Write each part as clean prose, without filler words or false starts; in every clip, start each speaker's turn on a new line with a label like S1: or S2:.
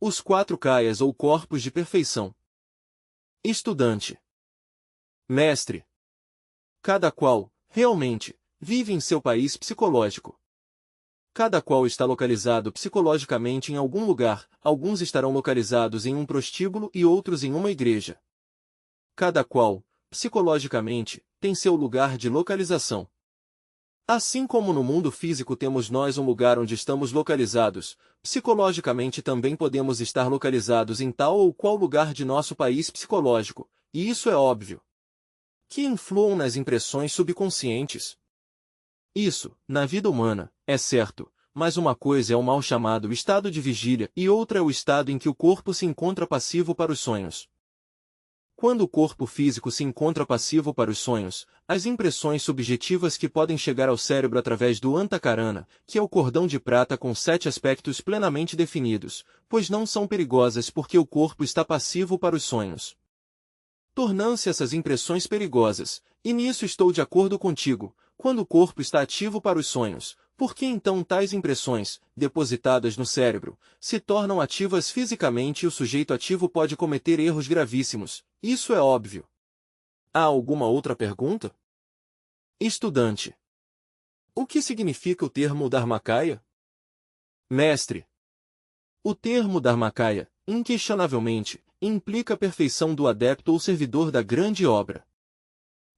S1: Os 4 kayas ou corpos de perfeição. Estudante. Mestre. Cada qual, realmente, vive em seu país psicológico. Cada qual está localizado psicologicamente em algum lugar, alguns estarão localizados em um prostíbulo e outros em uma igreja. Cada qual, psicologicamente, tem seu lugar de localização. Assim como no mundo físico temos nós um lugar onde estamos localizados, psicologicamente também podemos estar localizados em tal ou qual lugar de nosso país psicológico, e isso é óbvio. Que influam nas impressões subconscientes. Isso, na vida humana, é certo, mas uma coisa é o mal chamado estado de vigília e outra é o estado em que o corpo se encontra passivo para os sonhos. Quando o corpo físico se encontra passivo para os sonhos, as impressões subjetivas que podem chegar ao cérebro através do antakarana, que é o cordão de prata com 7 aspectos plenamente definidos, pois não são perigosas porque o corpo está passivo para os sonhos. Tornam-se essas impressões perigosas, e nisso estou de acordo contigo, quando o corpo está ativo para os sonhos, porque então tais impressões, depositadas no cérebro, se tornam ativas fisicamente e o sujeito ativo pode cometer erros gravíssimos, isso é óbvio. Há alguma outra pergunta? Estudante. O que significa o termo Dharmakaya? Mestre. O termo Dharmakaya, inquestionavelmente, implica a perfeição do adepto ou servidor da grande obra.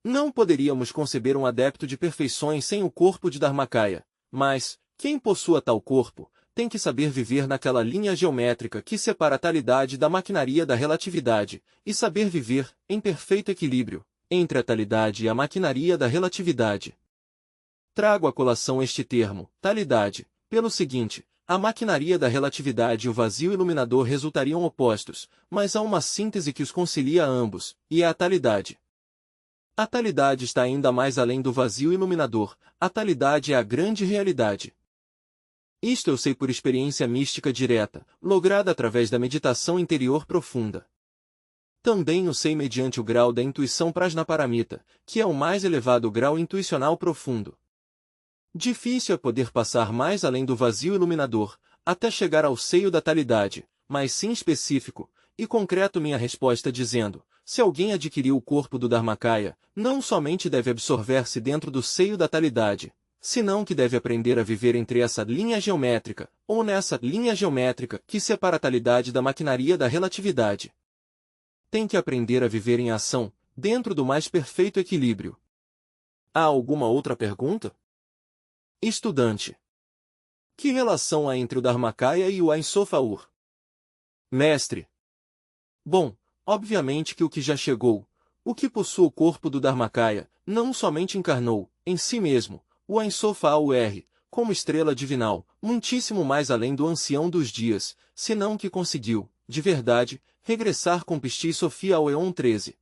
S1: Não poderíamos conceber um adepto de perfeições sem o corpo de Dharmakaya, mas, quem possua tal corpo, tem que saber viver naquela linha geométrica que separa a talidade da maquinaria da relatividade, e saber viver, em perfeito equilíbrio, entre a talidade e a maquinaria da relatividade. Trago à colação este termo, talidade, pelo seguinte: a maquinaria da relatividade e o vazio iluminador resultariam opostos, mas há uma síntese que os concilia a ambos, e é a talidade. A talidade está ainda mais além do vazio iluminador, a talidade é a grande realidade. Isto eu sei por experiência mística direta, lograda através da meditação interior profunda. Também o sei mediante o grau da intuição prajnaparamita, que é o mais elevado grau intuicional profundo. Difícil é poder passar mais além do vazio iluminador, até chegar ao seio da talidade, mas sim específico, e concreto minha resposta dizendo: se alguém adquiriu o corpo do Dharmakaya, não somente deve absorver-se dentro do seio da talidade, senão que deve aprender a viver entre essa linha geométrica, ou nessa linha geométrica que separa a talidade da maquinaria da relatividade. Tem que aprender a viver em ação, dentro do mais perfeito equilíbrio. Há alguma outra pergunta? Estudante. Que relação há entre o Dharmakaya e o Ein-Sof-Aur? Mestre. Bom, obviamente que o que já chegou, o que possui o corpo do Dharmakaya, não somente encarnou, em si mesmo, o Ein-Sof-Aur, como estrela divinal, muitíssimo mais além do ancião dos dias, senão que conseguiu, de verdade, regressar com Pishti e Sofia ao Eon 13.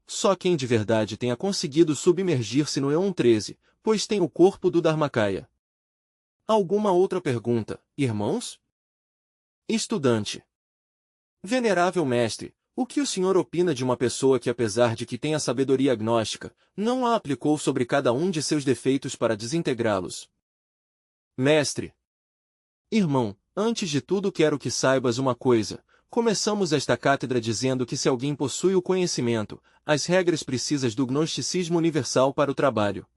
S1: Só quem de verdade tenha conseguido submergir-se no Eon 13, pois tem o corpo do Dharmakaya. Alguma outra pergunta, irmãos? Estudante. Venerável mestre, o que o senhor opina de uma pessoa que, apesar de que tenha sabedoria agnóstica, não a aplicou sobre cada um de seus defeitos para desintegrá-los? Mestre. Irmão, antes de tudo quero que saibas uma coisa. Começamos esta cátedra dizendo que se alguém possui o conhecimento, as regras precisas do gnosticismo universal para o trabalho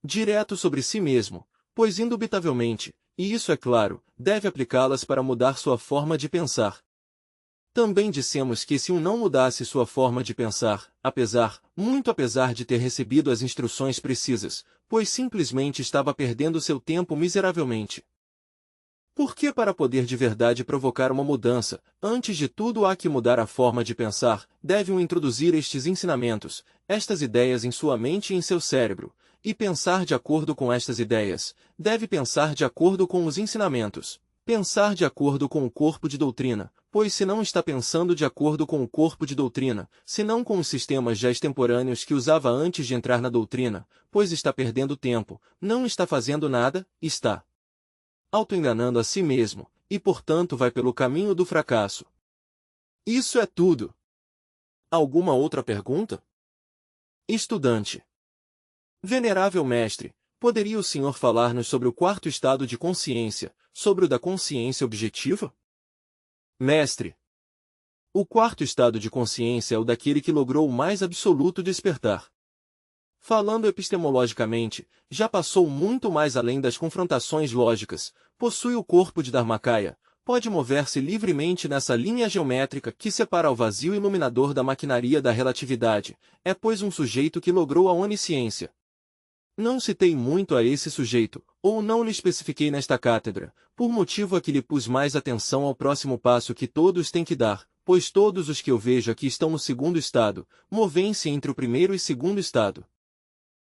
S1: direto sobre si mesmo, pois indubitavelmente, e isso é claro, deve aplicá-las para mudar sua forma de pensar. Também dissemos que se um não mudasse sua forma de pensar, muito apesar de ter recebido as instruções precisas, pois simplesmente estava perdendo seu tempo miseravelmente. Porque para poder de verdade provocar uma mudança, antes de tudo há que mudar a forma de pensar, deve-o introduzir estes ensinamentos, estas ideias em sua mente e em seu cérebro, e pensar de acordo com estas ideias, deve pensar de acordo com os ensinamentos, pensar de acordo com o corpo de doutrina, pois se não está pensando de acordo com o corpo de doutrina, senão com os sistemas já extemporâneos que usava antes de entrar na doutrina, pois está perdendo tempo, não está fazendo nada, está auto-enganando a si mesmo, e portanto vai pelo caminho do fracasso. Isso é tudo. Alguma outra pergunta? Estudante. Venerável mestre, poderia o senhor falar-nos sobre o quarto estado de consciência, sobre o da consciência objetiva? Mestre, o quarto estado de consciência é o daquele que logrou o mais absoluto despertar. Falando epistemologicamente, já passou muito mais além das confrontações lógicas, possui o corpo de Dharmakaya, pode mover-se livremente nessa linha geométrica que separa o vazio iluminador da maquinaria da relatividade, é pois um sujeito que logrou a onisciência. Não citei muito a esse sujeito, ou não lhe especifiquei nesta cátedra, por motivo a que lhe pus mais atenção ao próximo passo que todos têm que dar, pois todos os que eu vejo aqui estão no segundo estado, movem-se entre o primeiro e segundo estado.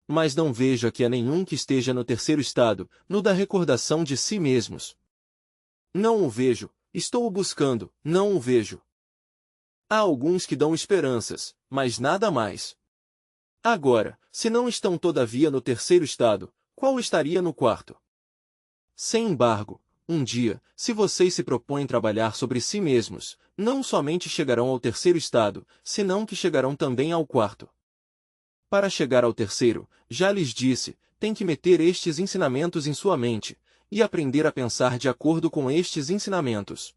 S1: Mas não vejo aqui a nenhum que esteja no terceiro estado, no da recordação de si mesmos. Não o vejo, estou o buscando, não o vejo. Há alguns que dão esperanças, mas nada mais. Agora, se não estão todavia no terceiro estado, qual estaria no quarto? Sem embargo, um dia, se vocês se propõem trabalhar sobre si mesmos, não somente chegarão ao terceiro estado, senão que chegarão também ao quarto. Para chegar ao terceiro, já lhes disse, tem que meter estes ensinamentos em sua mente, e aprender a pensar de acordo com estes ensinamentos.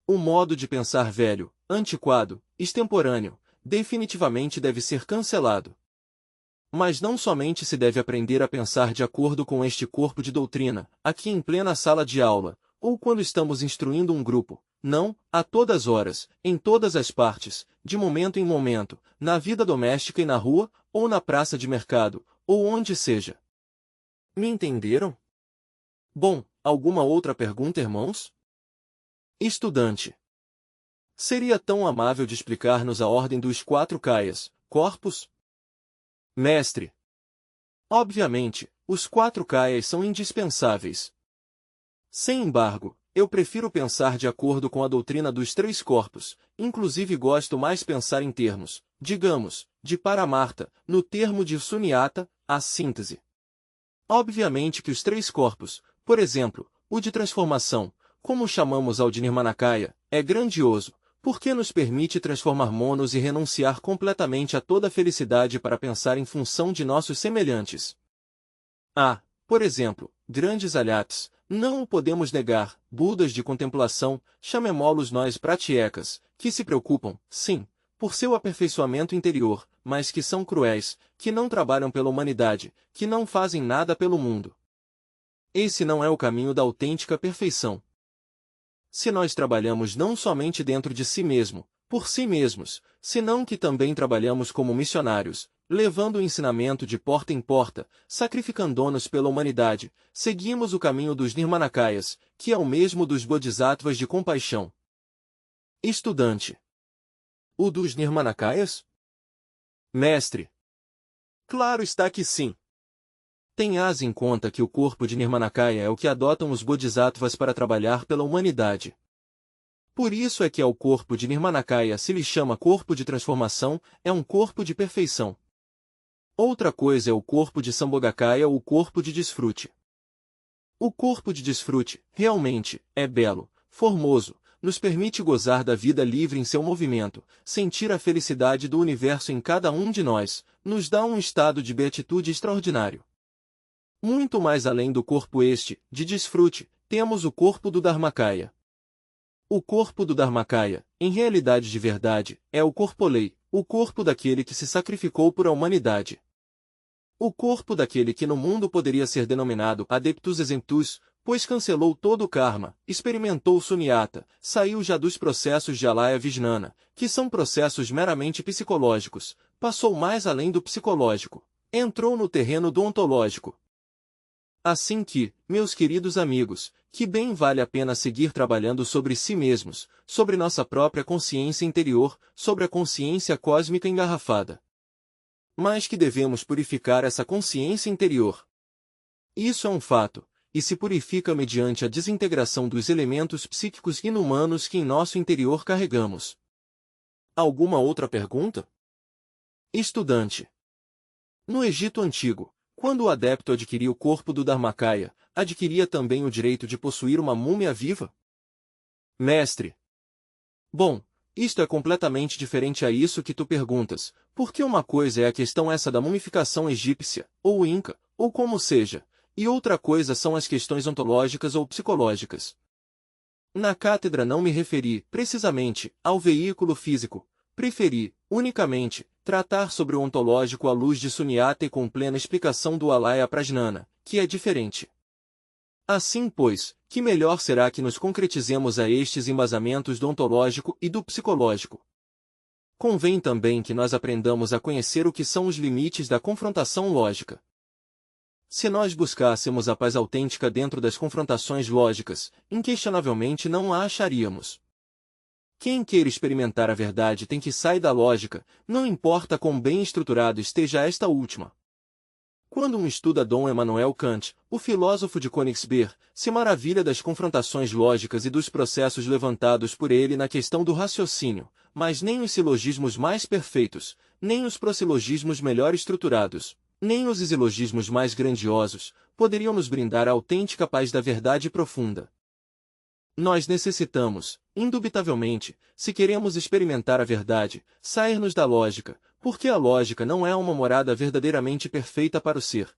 S1: O modo de pensar velho, antiquado, extemporâneo, definitivamente deve ser cancelado. Mas não somente se deve aprender a pensar de acordo com este corpo de doutrina, aqui em plena sala de aula, ou quando estamos instruindo um grupo, não, a todas horas, em todas as partes, de momento em momento, na vida doméstica e na rua, ou na praça de mercado, ou onde seja. Me entenderam? Bom, alguma outra pergunta, irmãos? Estudante. Seria tão amável de explicar-nos a ordem dos 4 kayas, corpos? Mestre. Obviamente, os 4 kayas são indispensáveis. Sem embargo, eu prefiro pensar de acordo com a doutrina dos 3 corpos, inclusive gosto mais pensar em termos, digamos, de Paramartha, no termo de Sunyata, a síntese. Obviamente que os 3 corpos, por exemplo, o de transformação, como chamamos ao de Nirmanakaya, é grandioso, porque nos permite transformar monos e renunciar completamente a toda a felicidade para pensar em função de nossos semelhantes. Há, por exemplo, grandes alhates, não o podemos negar, budas de contemplação, chamemo-los nós pratyekas, que se preocupam, sim, por seu aperfeiçoamento interior, mas que são cruéis, que não trabalham pela humanidade, que não fazem nada pelo mundo. Esse não é o caminho da autêntica perfeição. Se nós trabalhamos não somente dentro de si mesmo, por si mesmos, senão que também trabalhamos como missionários, levando o ensinamento de porta em porta, sacrificando-nos pela humanidade, seguimos o caminho dos Nirmanakayas, que é o mesmo dos Bodhisattvas de compaixão. Estudante. O dos Nirmanakayas? Mestre. Claro está que sim. Tenhas em conta que o corpo de Nirmanakaya é o que adotam os Bodhisattvas para trabalhar pela humanidade. Por isso é que ao corpo de Nirmanakaya se lhe chama corpo de transformação, é um corpo de perfeição. Outra coisa é o corpo de Sambhogakaya ou o corpo de desfrute. O corpo de desfrute, realmente, é belo, formoso, nos permite gozar da vida livre em seu movimento, sentir a felicidade do universo em cada um de nós, nos dá um estado de beatitude extraordinário. Muito mais além do corpo este, de desfrute, temos o corpo do Dharmakaya. O corpo do Dharmakaya, em realidade de verdade, é o corpolei, o corpo daquele que se sacrificou por a humanidade. O corpo daquele que no mundo poderia ser denominado adeptus exemptus, pois cancelou todo o karma, experimentou o sunyata, saiu já dos processos de alaya vijnana, que são processos meramente psicológicos, passou mais além do psicológico, entrou no terreno do ontológico. Assim que, meus queridos amigos, que bem vale a pena seguir trabalhando sobre si mesmos, sobre nossa própria consciência interior, sobre a consciência cósmica engarrafada. Mas que devemos purificar essa consciência interior. Isso é um fato, e se purifica mediante a desintegração dos elementos psíquicos inumanos que em nosso interior carregamos. Alguma outra pergunta? Estudante. No Egito Antigo, quando o adepto adquiria o corpo do Dharmakaya, adquiria também o direito de possuir uma múmia viva? Mestre. Bom, isto é completamente diferente a isso que tu perguntas, porque uma coisa é a questão essa da mumificação egípcia, ou inca, ou como seja, e outra coisa são as questões ontológicas ou psicológicas. Na cátedra não me referi, precisamente, ao veículo físico. Preferi, unicamente, tratar sobre o ontológico à luz de Sunyata e com plena explicação do Alaya Prajnana, que é diferente. Assim, pois, que melhor será que nos concretizemos a estes embasamentos do ontológico e do psicológico. Convém também que nós aprendamos a conhecer o que são os limites da confrontação lógica. Se nós buscássemos a paz autêntica dentro das confrontações lógicas, inquestionavelmente não a acharíamos. Quem queira experimentar a verdade tem que sair da lógica, não importa quão bem estruturado esteja esta última. Quando um estuda Dom Emmanuel Kant, o filósofo de Königsberg, se maravilha das confrontações lógicas e dos processos levantados por ele na questão do raciocínio, mas nem os silogismos mais perfeitos, nem os prosilogismos melhor estruturados, nem os isilogismos mais grandiosos, poderiam nos brindar a autêntica paz da verdade profunda. Nós necessitamos, indubitavelmente, se queremos experimentar a verdade, sair-nos da lógica, porque a lógica não é uma morada verdadeiramente perfeita para o ser.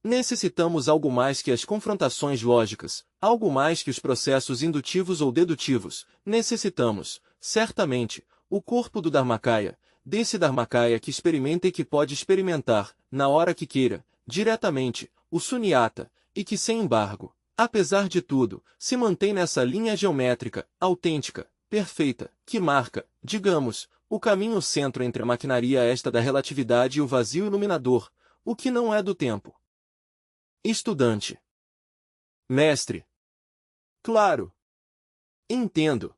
S1: Necessitamos algo mais que as confrontações lógicas, algo mais que os processos indutivos ou dedutivos. Necessitamos, certamente, o corpo do Dharmakaya, desse Dharmakaya que experimenta e que pode experimentar, na hora que queira, diretamente, o Sunyata, e que sem embargo, apesar de tudo, se mantém nessa linha geométrica, autêntica, perfeita, que marca, digamos, o caminho centro entre a maquinaria esta da relatividade e o vazio iluminador, o que não é do tempo. Estudante. Mestre. Claro. Entendo.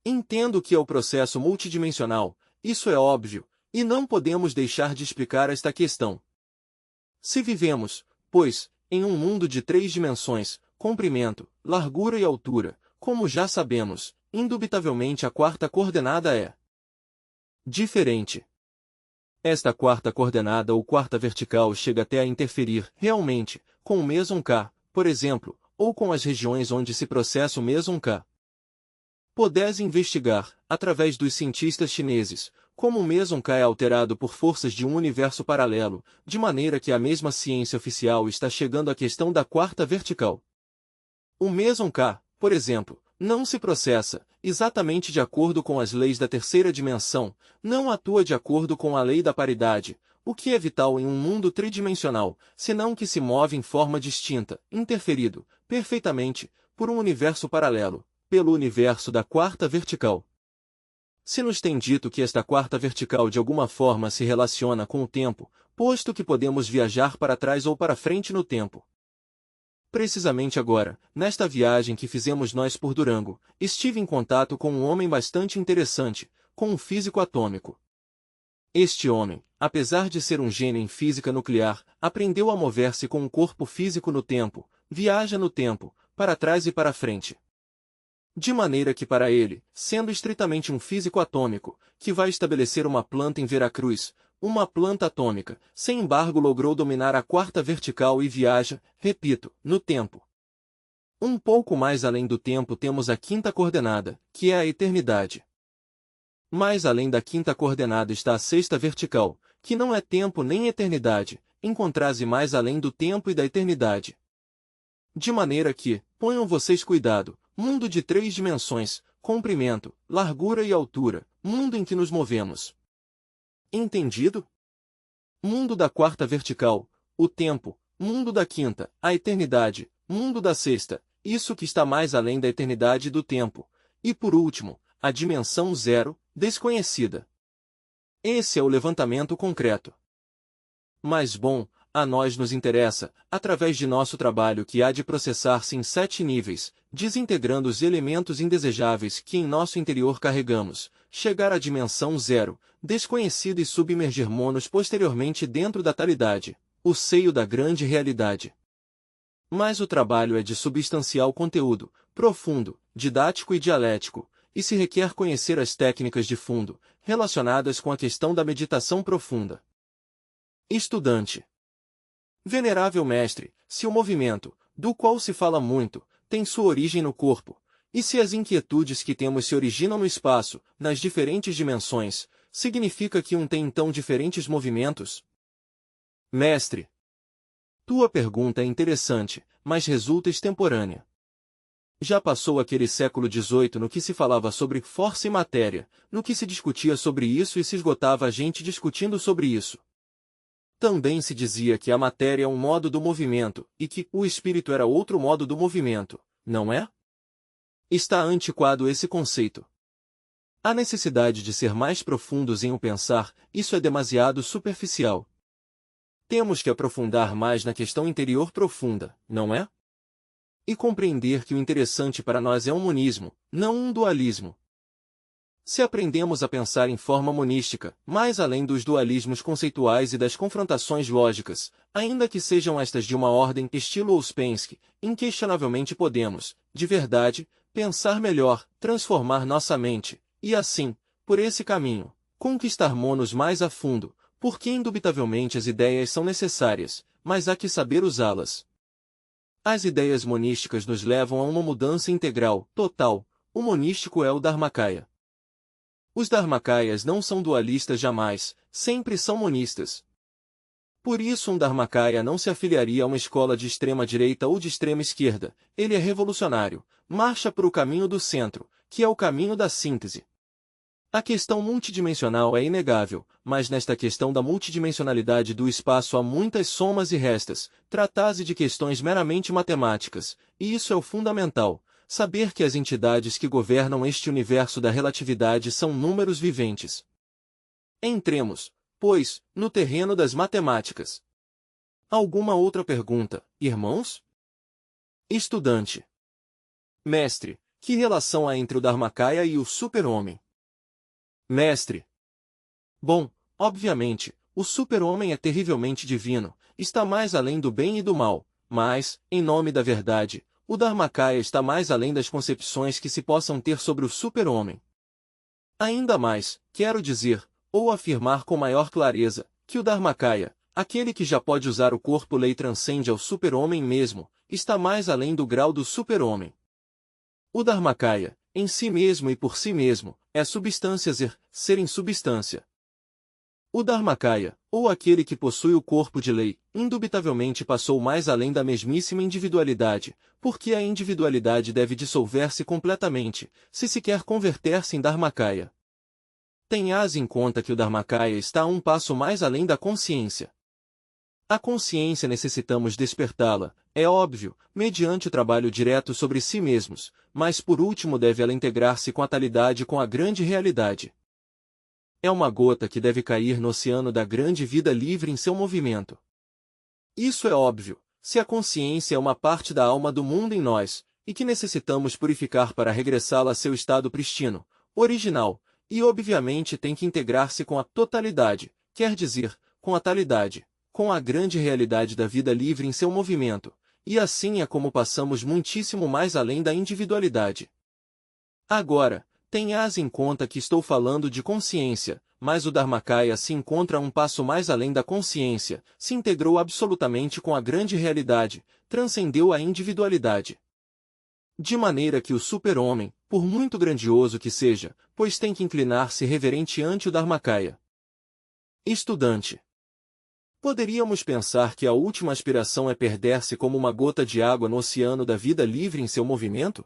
S1: Entendo que é o processo multidimensional, isso é óbvio, e não podemos deixar de explicar esta questão. Se vivemos, pois, em um mundo de 3 dimensões, comprimento, largura e altura, como já sabemos, indubitavelmente a quarta coordenada é diferente. Esta quarta coordenada ou quarta vertical chega até a interferir, realmente, com o meson K, por exemplo, ou com as regiões onde se processa o meson K. Podes investigar, através dos cientistas chineses, como o meson K é alterado por forças de um universo paralelo, de maneira que a mesma ciência oficial está chegando à questão da quarta vertical. O meson K, por exemplo, não se processa, exatamente de acordo com as leis da terceira dimensão, não atua de acordo com a lei da paridade, o que é vital em um mundo tridimensional, senão que se move em forma distinta, interferido, perfeitamente, por um universo paralelo, pelo universo da quarta vertical. Se nos tem dito que esta quarta vertical de alguma forma se relaciona com o tempo, posto que podemos viajar para trás ou para frente no tempo. Precisamente agora, nesta viagem que fizemos nós por Durango, estive em contato com um homem bastante interessante, com um físico atômico. Este homem, apesar de ser um gênio em física nuclear, aprendeu a mover-se com um corpo físico no tempo, viaja no tempo, para trás e para frente. De maneira que para ele, sendo estritamente um físico atômico, que vai estabelecer uma planta em Veracruz, uma planta atômica, sem embargo logrou dominar a quarta vertical e viaja, repito, no tempo. Um pouco mais além do tempo temos a quinta coordenada, que é a eternidade. Mais além da quinta coordenada está a sexta vertical, que não é tempo nem eternidade, encontra-se mais além do tempo e da eternidade. De maneira que, ponham vocês cuidado, mundo de 3 dimensões, comprimento, largura e altura, mundo em que nos movemos. Entendido? Mundo da quarta vertical, o tempo, mundo da quinta, a eternidade, mundo da sexta, isso que está mais além da eternidade e do tempo, e por último, a dimensão zero, desconhecida. Esse é o levantamento concreto. Mas bom, a nós nos interessa, através de nosso trabalho que há de processar-se em 7 níveis, desintegrando os elementos indesejáveis que em nosso interior carregamos, chegar à dimensão zero, desconhecida e submergirmos-nos posteriormente dentro da talidade, o seio da grande realidade. Mas o trabalho é de substancial conteúdo, profundo, didático e dialético, e se requer conhecer as técnicas de fundo, relacionadas com a questão da meditação profunda. Estudante. Venerável mestre, se o movimento, do qual se fala muito, tem sua origem no corpo, e se as inquietudes que temos se originam no espaço, nas diferentes dimensões, significa que um tem então diferentes movimentos? Mestre. Tua pergunta é interessante, mas resulta extemporânea. Já passou aquele século XVIII no que se falava sobre força e matéria, no que se discutia sobre isso e se esgotava a gente discutindo sobre isso. Também se dizia que a matéria é um modo do movimento, e que o espírito era outro modo do movimento, não é? Está antiquado esse conceito. Há necessidade de ser mais profundos em o pensar, isso é demasiado superficial. Temos que aprofundar mais na questão interior profunda, não é? E compreender que o interessante para nós é um monismo, não um dualismo. Se aprendemos a pensar em forma monística, mais além dos dualismos conceituais e das confrontações lógicas, ainda que sejam estas de uma ordem estilo Ouspensky, inquestionavelmente podemos, de verdade, pensar melhor, transformar nossa mente, e assim, por esse caminho, conquistar monos mais a fundo, porque indubitavelmente as ideias são necessárias, mas há que saber usá-las. As ideias monísticas nos levam a uma mudança integral, total. O monístico é o Dharmakaya. Os Dharmakayas não são dualistas jamais, sempre são monistas. Por isso um Dharmakaya não se afiliaria a uma escola de extrema direita ou de extrema esquerda, ele é revolucionário, marcha por o caminho do centro, que é o caminho da síntese. A questão multidimensional é inegável, mas nesta questão da multidimensionalidade do espaço há muitas somas e restas, trata-se de questões meramente matemáticas, e isso é o fundamental, saber que as entidades que governam este universo da relatividade são números viventes. Entremos, pois, no terreno das matemáticas. Alguma outra pergunta, irmãos? Estudante. Mestre, que relação há entre o Dharmakaya e o super-homem? Mestre. Bom, obviamente, o super-homem é terrivelmente divino, está mais além do bem e do mal, mas, em nome da verdade, o Dharmakaya está mais além das concepções que se possam ter sobre o super-homem. Ainda mais, quero dizer, ou afirmar com maior clareza, que o Dharmakaya, aquele que já pode usar o corpo-lei transcende ao super-homem mesmo, está mais além do grau do super-homem. O Dharmakaya, em si mesmo e por si mesmo, é substância ser em substância. O Dharmakaya, ou aquele que possui o corpo de lei, indubitavelmente passou mais além da mesmíssima individualidade, porque a individualidade deve dissolver-se completamente, se quer converter-se em Dharmakaya. Tenhas em conta que o Dharmakaya está a um passo mais além da consciência. A consciência necessitamos despertá-la, é óbvio, mediante o trabalho direto sobre si mesmos, mas por último deve ela integrar-se com a talidade com a grande realidade. É uma gota que deve cair no oceano da grande vida livre em seu movimento. Isso é óbvio, se a consciência é uma parte da alma do mundo em nós, e que necessitamos purificar para regressá-la a seu estado pristino, original, e obviamente tem que integrar-se com a totalidade, quer dizer, com a talidade, com a grande realidade da vida livre em seu movimento, e assim é como passamos muitíssimo mais além da individualidade. Agora, tenhas em conta que estou falando de consciência, mas o Dharmakaya se encontra a um passo mais além da consciência, se integrou absolutamente com a grande realidade, transcendeu a individualidade. De maneira que o super-homem, por muito grandioso que seja, pois tem que inclinar-se reverente ante o Dharmakaya. Estudante. Poderíamos pensar que a última aspiração é perder-se como uma gota de água no oceano da vida livre em seu movimento?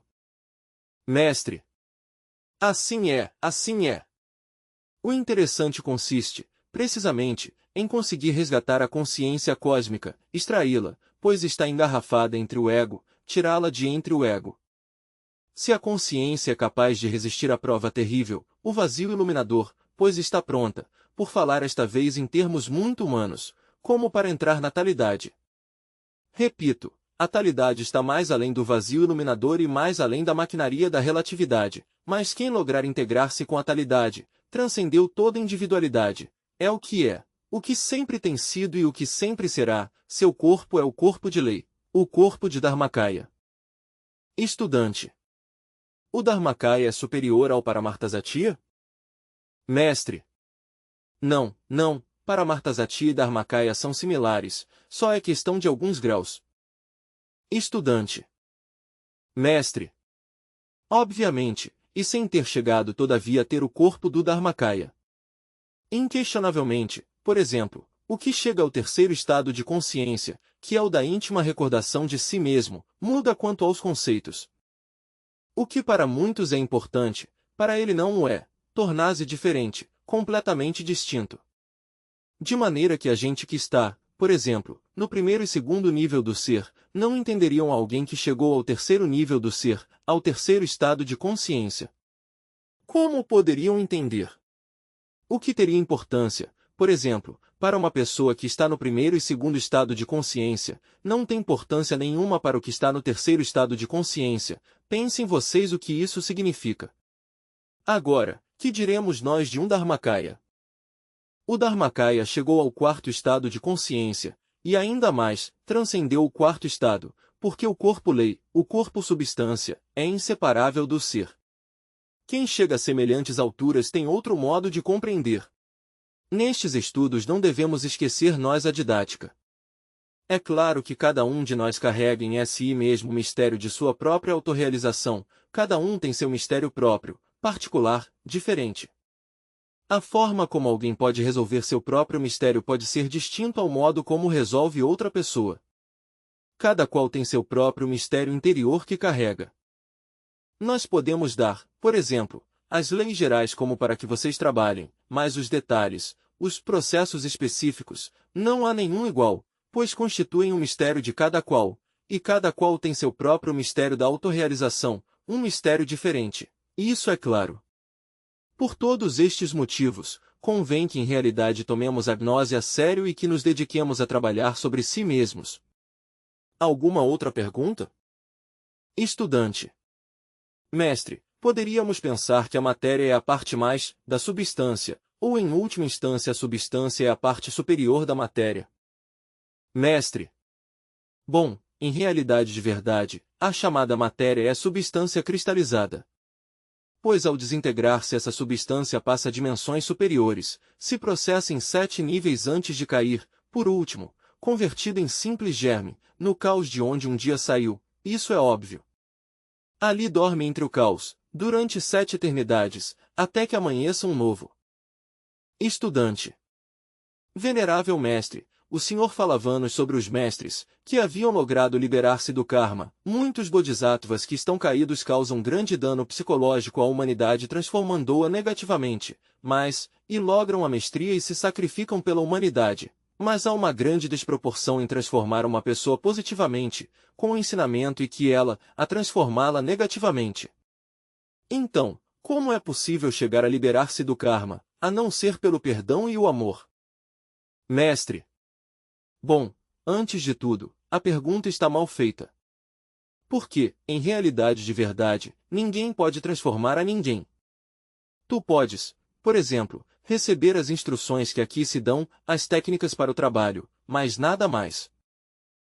S1: Mestre. Assim é, assim é. O interessante consiste, precisamente, em conseguir resgatar a consciência cósmica, extraí-la, pois está engarrafada entre o ego, tirá-la de entre o ego. Se a consciência é capaz de resistir à prova terrível, o vazio iluminador, pois está pronta, por falar esta vez em termos muito humanos, como para entrar na talidade. Repito, a talidade está mais além do vazio iluminador e mais além da maquinaria da relatividade, mas quem lograr integrar-se com a talidade, transcendeu toda individualidade, é o que sempre tem sido e o que sempre será, seu corpo é o corpo de lei, o corpo de Dharmakaya. Estudante. O Dharmakaya é superior ao Paramarthasatya? Mestre. Não, não. Paramarthasatya e Dharmakaya são similares, só é questão de alguns graus. Estudante. Mestre. Obviamente, e sem ter chegado todavia a ter o corpo do Dharmakaya. Inquestionavelmente, por exemplo, o que chega ao terceiro estado de consciência, que é o da íntima recordação de si mesmo, muda quanto aos conceitos. O que para muitos é importante, para ele não o é, tornar-se diferente, completamente distinto. De maneira que a gente que está, por exemplo, no primeiro e segundo nível do ser, não entenderiam alguém que chegou ao terceiro nível do ser, ao terceiro estado de consciência. Como poderiam entender? O que teria importância, por exemplo, para uma pessoa que está no primeiro e segundo estado de consciência, não tem importância nenhuma para o que está no terceiro estado de consciência. Pensem vocês o que isso significa. Agora, que diremos nós de um Dharmakaya? O Dharmakaya chegou ao quarto estado de consciência, e ainda mais, transcendeu o quarto estado, porque o corpo-lei, o corpo-substância, é inseparável do ser. Quem chega a semelhantes alturas tem outro modo de compreender. Nestes estudos não devemos esquecer nós a didática. É claro que cada um de nós carrega em si mesmo o mistério de sua própria autorrealização, cada um tem seu mistério próprio, particular, diferente. A forma como alguém pode resolver seu próprio mistério pode ser distinto ao modo como resolve outra pessoa. Cada qual tem seu próprio mistério interior que carrega. Nós podemos dar, por exemplo, as leis gerais como para que vocês trabalhem, mas os detalhes, os processos específicos, não há nenhum igual, pois constituem o mistério de cada qual, e cada qual tem seu próprio mistério da autorrealização, um mistério diferente. Isso é claro. Por todos estes motivos, convém que em realidade tomemos a gnose a sério e que nos dediquemos a trabalhar sobre si mesmos. Alguma outra pergunta? Estudante. Mestre, poderíamos pensar que a matéria é a parte mais da substância, ou em última instância a substância é a parte superior da matéria. Mestre. Bom, em realidade de verdade, a chamada matéria é substância cristalizada. Pois ao desintegrar-se essa substância passa a dimensões superiores, se processa em 7 níveis antes de cair, por último, convertida em simples germe, no caos de onde um dia saiu, isso é óbvio. Ali dorme entre o caos, durante 7 eternidades, até que amanheça um novo. Estudante. Venerável mestre, o senhor falava-nos sobre os mestres, que haviam logrado liberar-se do karma. Muitos bodhisattvas que estão caídos causam grande dano psicológico à humanidade transformando-a negativamente, e logram a mestria e se sacrificam pela humanidade. Mas há uma grande desproporção em transformar uma pessoa positivamente, com o ensinamento e que ela, a transformá-la negativamente. Então, como é possível chegar a liberar-se do karma, a não ser pelo perdão e o amor? Mestre. Bom, antes de tudo, a pergunta está mal feita. Porque, em realidade de verdade, ninguém pode transformar a ninguém. Tu podes, por exemplo, receber as instruções que aqui se dão, as técnicas para o trabalho, mas nada mais.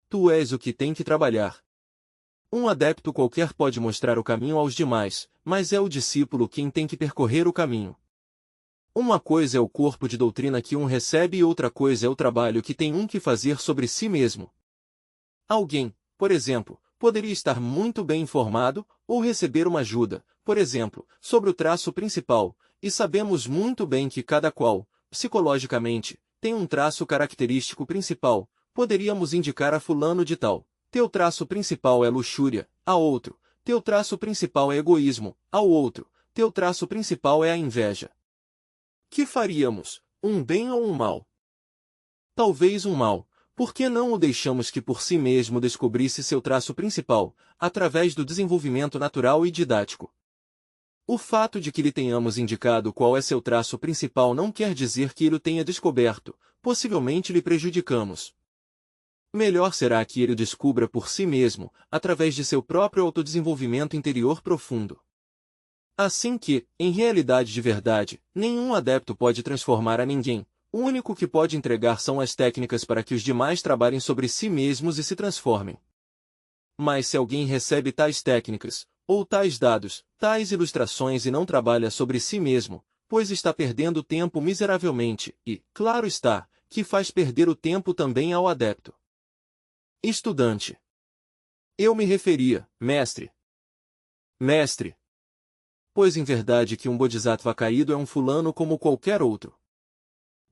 S1: Tu és o que tem que trabalhar. Um adepto qualquer pode mostrar o caminho aos demais, mas é o discípulo quem tem que percorrer o caminho. Uma coisa é o corpo de doutrina que um recebe e outra coisa é o trabalho que tem um que fazer sobre si mesmo. Alguém, por exemplo, poderia estar muito bem informado, ou receber uma ajuda, por exemplo, sobre o traço principal, e sabemos muito bem que cada qual, psicologicamente, tem um traço característico principal. Poderíamos indicar a fulano de tal: teu traço principal é luxúria, a outro; teu traço principal é egoísmo, ao outro; teu traço principal é a inveja. Que faríamos, um bem ou um mal? Talvez um mal. Por que não o deixamos que por si mesmo descobrisse seu traço principal, através do desenvolvimento natural e didático? O fato de que lhe tenhamos indicado qual é seu traço principal não quer dizer que ele o tenha descoberto, possivelmente lhe prejudicamos. Melhor será que ele o descubra por si mesmo, através de seu próprio autodesenvolvimento interior profundo. Assim que, em realidade de verdade, nenhum adepto pode transformar a ninguém. O único que pode entregar são as técnicas para que os demais trabalhem sobre si mesmos e se transformem. Mas se alguém recebe tais técnicas, ou tais dados, tais ilustrações e não trabalha sobre si mesmo, pois está perdendo tempo miseravelmente, e, claro está, que faz perder o tempo também ao adepto. Estudante. Eu me referia, mestre. Mestre. Pois em verdade que um bodhisattva caído é um fulano como qualquer outro.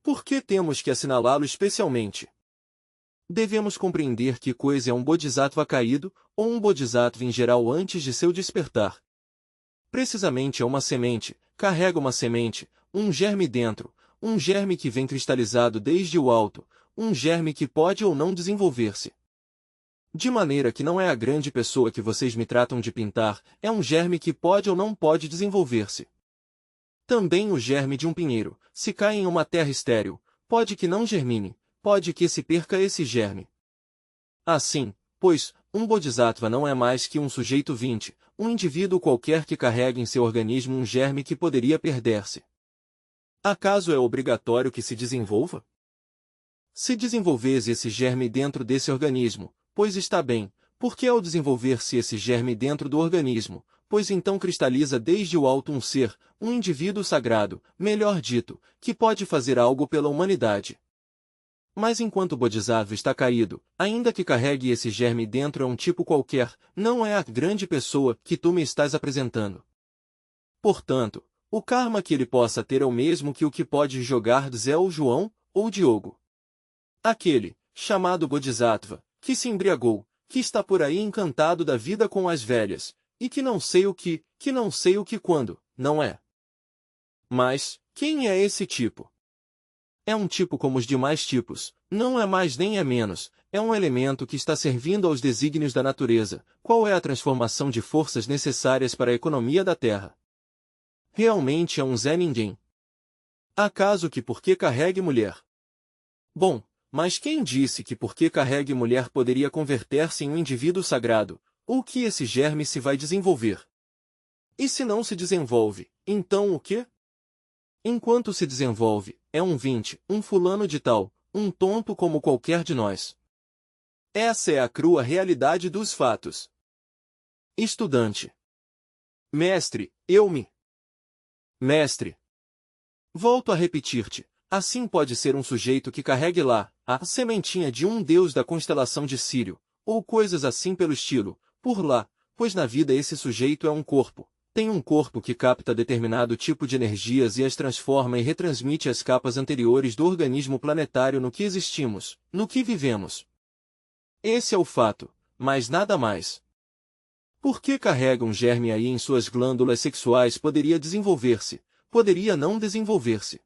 S1: Por que temos que assinalá-lo especialmente? Devemos compreender que coisa é um bodhisattva caído, ou um bodhisattva em geral antes de seu despertar. precisamente é uma semente, carrega uma semente, um germe dentro, um germe que vem cristalizado desde o alto, um germe que pode ou não desenvolver-se. De maneira que não é a grande pessoa que vocês me tratam de pintar, é um germe que pode ou não pode desenvolver-se. Também o germe de um pinheiro, se cai em uma terra estéril, pode que não germine, pode que se perca esse germe. Assim, pois, um Bodhisattva não é mais que um sujeito 20, um indivíduo qualquer que carrega em seu organismo um germe que poderia perder-se. Acaso é obrigatório que se desenvolva? Se desenvolvesse esse germe dentro desse organismo, pois está bem, porque ao desenvolver-se esse germe dentro do organismo, pois então cristaliza desde o alto um ser, um indivíduo sagrado, melhor dito, que pode fazer algo pela humanidade. Mas enquanto o Bodhisattva está caído, ainda que carregue esse germe dentro é um tipo qualquer, não é a grande pessoa que tu me estás apresentando. Portanto, o karma que ele possa ter é o mesmo que o que pode jogar Zé ou João, ou Diogo. Aquele, chamado Bodhisattva, que se embriagou, que está por aí encantado da vida com as velhas, e que não sei o que não sei o que quando, não é? Mas, quem é esse tipo? É um tipo como os demais tipos, não é mais nem é menos, é um elemento que está servindo aos desígnios da natureza. Qual é a transformação de forças necessárias para a economia da Terra? Realmente é um Zé Ninguém. Acaso que porque carregue mulher? Bom, mas quem disse que porque carregue mulher poderia converter-se em um indivíduo sagrado, ou que esse germe se vai desenvolver? E se não se desenvolve, então o quê? Enquanto se desenvolve, é um 20, um fulano de tal, um tonto como qualquer de nós. Essa é a crua realidade dos fatos. Estudante. Mestre, Mestre. Volto a repetir-te, assim pode ser um sujeito que carregue lá, a sementinha de um deus da constelação de Sírio, ou coisas assim pelo estilo, por lá, pois na vida esse sujeito é um corpo. Tem um corpo que capta determinado tipo de energias e as transforma e retransmite às capas anteriores do organismo planetário no que existimos, no que vivemos. Esse é o fato, mas nada mais. Por que carrega um germe aí em suas glândulas sexuais poderia desenvolver-se, poderia não desenvolver-se?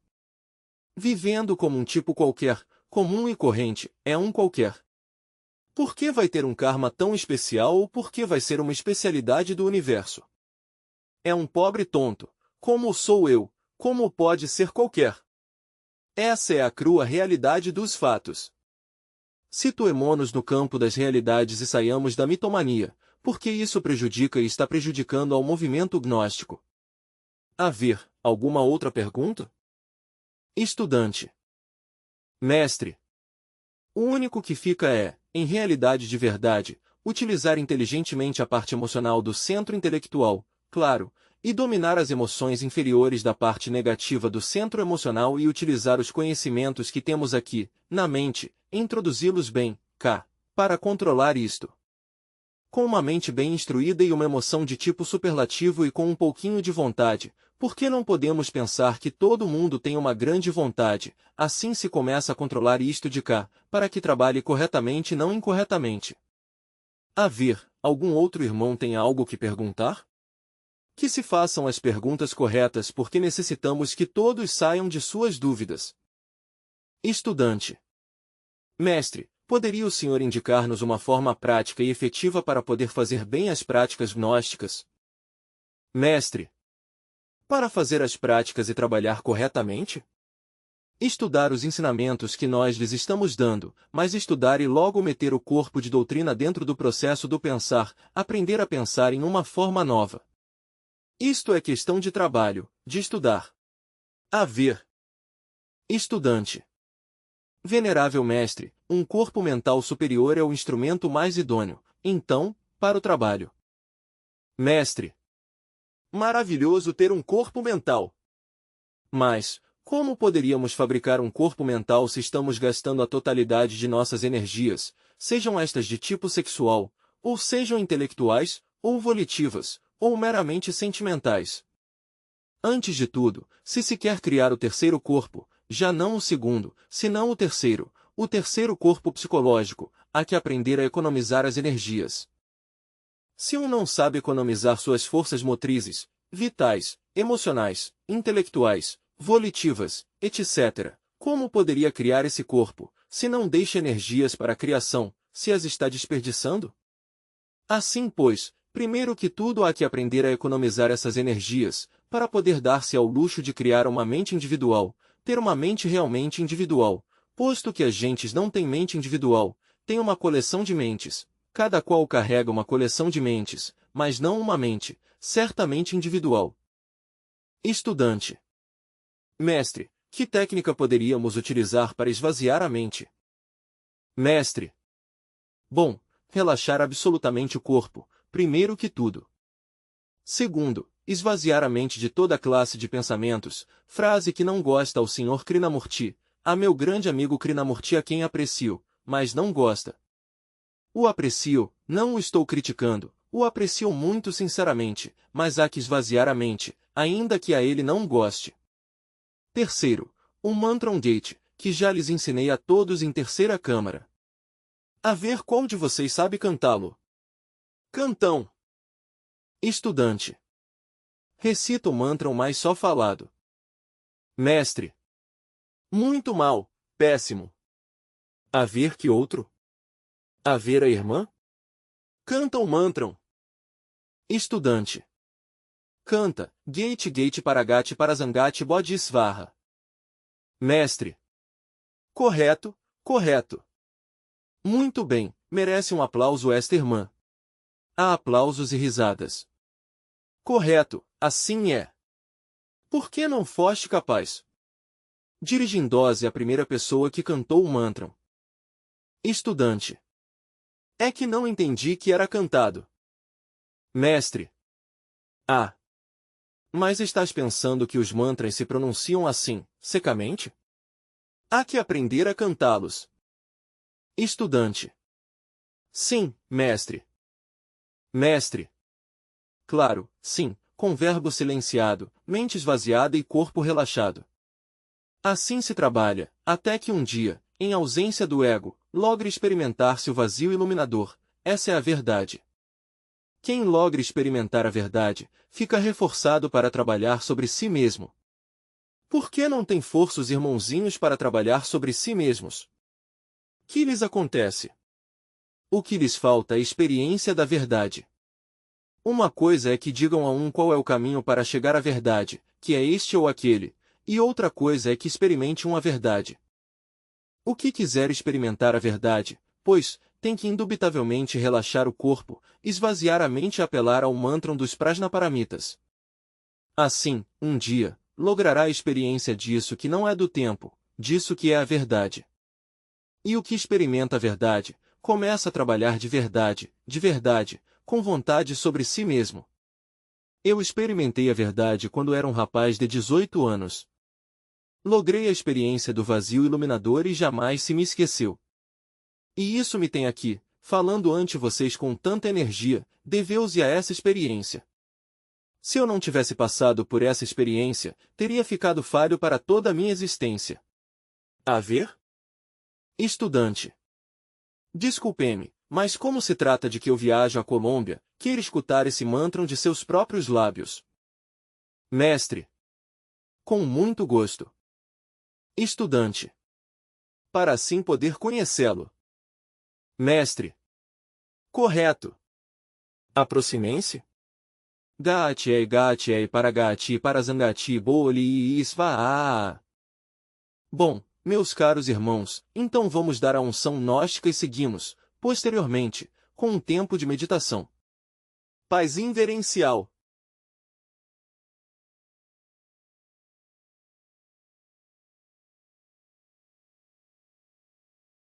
S1: Vivendo como um tipo qualquer, comum e corrente, é um qualquer. Por que vai ter um karma tão especial ou por que vai ser uma especialidade do universo? É um pobre tonto, como sou eu, como pode ser qualquer? Essa é a crua realidade dos fatos. Situemo-nos no campo das realidades e saiamos da mitomania, porque isso prejudica e está prejudicando ao movimento gnóstico. Haver alguma outra pergunta? Estudante. Mestre. O único que fica é, em realidade de verdade, utilizar inteligentemente a parte emocional do centro intelectual, claro, e dominar as emoções inferiores da parte negativa do centro emocional e utilizar os conhecimentos que temos aqui, na mente, introduzi-los bem, cá, para controlar isto. Com uma mente bem instruída e uma emoção de tipo superlativo e com um pouquinho de vontade, por que não podemos pensar que todo mundo tem uma grande vontade, assim se começa a controlar isto de cá, para que trabalhe corretamente e não incorretamente? Haver, algum outro irmão tem algo que perguntar? Que se façam as perguntas corretas porque necessitamos que todos saiam de suas dúvidas. Estudante. Mestre, poderia o senhor indicar-nos uma forma prática e efetiva para poder fazer bem as práticas gnósticas? Mestre. Para fazer as práticas e trabalhar corretamente? Estudar os ensinamentos que nós lhes estamos dando, mas estudar e logo meter o corpo de doutrina dentro do processo do pensar, aprender a pensar em uma forma nova. Isto é questão de trabalho, de estudar. Haver. Estudante. Venerável mestre, um corpo mental superior é o instrumento mais idôneo, então, para o trabalho. Mestre. Maravilhoso ter um corpo mental. Mas, como poderíamos fabricar um corpo mental se estamos gastando a totalidade de nossas energias, sejam estas de tipo sexual, ou sejam intelectuais, ou volitivas, ou meramente sentimentais? Antes de tudo, se se quer criar o terceiro corpo, já não o segundo, senão o terceiro corpo psicológico, há que aprender a economizar as energias. Se um não sabe economizar suas forças motrizes, vitais, emocionais, intelectuais, volitivas, etc. Como poderia criar esse corpo, se não deixa energias para a criação, se as está desperdiçando? Assim, pois, primeiro que tudo há que aprender a economizar essas energias, para poder dar-se ao luxo de criar uma mente individual, ter uma mente realmente individual, posto que as gentes não têm mente individual, têm uma coleção de mentes, cada qual carrega uma coleção de mentes, mas não uma mente, certamente individual. Estudante. Mestre, que técnica poderíamos utilizar para esvaziar a mente? Mestre. Bom, relaxar absolutamente o corpo, primeiro que tudo. Segundo, esvaziar a mente de toda classe de pensamentos, frase que não gosta ao Sr. Krishnamurti, a meu grande amigo Krishnamurti a quem aprecio, mas não gosta. O aprecio, não o estou criticando, o aprecio muito sinceramente, mas há que esvaziar a mente, ainda que a ele não goste. Terceiro, o Mantram Gate, que já lhes ensinei a todos em terceira câmara. A ver qual de vocês sabe cantá-lo. Cantão. Estudante. Recita o mantra mais só falado. Mestre. Muito mal, péssimo. A ver que outro? A ver a irmã? Canta o mantra. Estudante. Canta, Gate Gate Paragati Parazangati Bodhisvaha. Mestre. Correto, correto. Muito bem, merece um aplauso esta irmã. Há aplausos e risadas. Correto, assim é. Por que não foste capaz? Dirigindose a primeira pessoa que cantou o mantra. Estudante. É que não entendi que era cantado. Mestre. Ah. Mas estás pensando que os mantras se pronunciam assim, secamente? Há que aprender a cantá-los. Estudante. Sim, mestre. Mestre. Claro, sim, com verbo silenciado, mente esvaziada e corpo relaxado. Assim se trabalha, até que um dia, em ausência do ego, logre experimentar-se o vazio iluminador. Essa é a verdade. Quem logra experimentar a verdade, fica reforçado para trabalhar sobre si mesmo. Por que não tem força os irmãozinhos para trabalhar sobre si mesmos? Que lhes acontece? O que lhes falta é experiência da verdade. Uma coisa é que digam a um qual é o caminho para chegar à verdade, que é este ou aquele, e outra coisa é que experimente a verdade. O que quiser experimentar a verdade, pois, tem que indubitavelmente relaxar o corpo, esvaziar a mente e apelar ao mantra dos Prajnaparamitas. Assim, um dia, logrará a experiência disso que não é do tempo, disso que é a verdade. E o que experimenta a verdade, começa a trabalhar de verdade, com vontade sobre si mesmo. Eu experimentei a verdade quando era um rapaz de 18 anos. Logrei a experiência do vazio iluminador e jamais se me esqueceu. E isso me tem aqui, falando ante vocês com tanta energia, deveu-se a essa experiência. Se eu não tivesse passado por essa experiência, teria ficado falho para toda a minha existência. A ver? Estudante. Desculpe-me, mas como se trata de que eu viajo à Colômbia, queira escutar esse mantra de seus próprios lábios. Mestre. Com muito gosto. Estudante. Para assim poder conhecê-lo. Mestre. Correto. Aproximem-se. Gaatiei paragati parazangati boli isva. Bom, meus caros irmãos, então vamos dar a unção gnóstica e seguimos, posteriormente, com um tempo de meditação. Paz inverencial.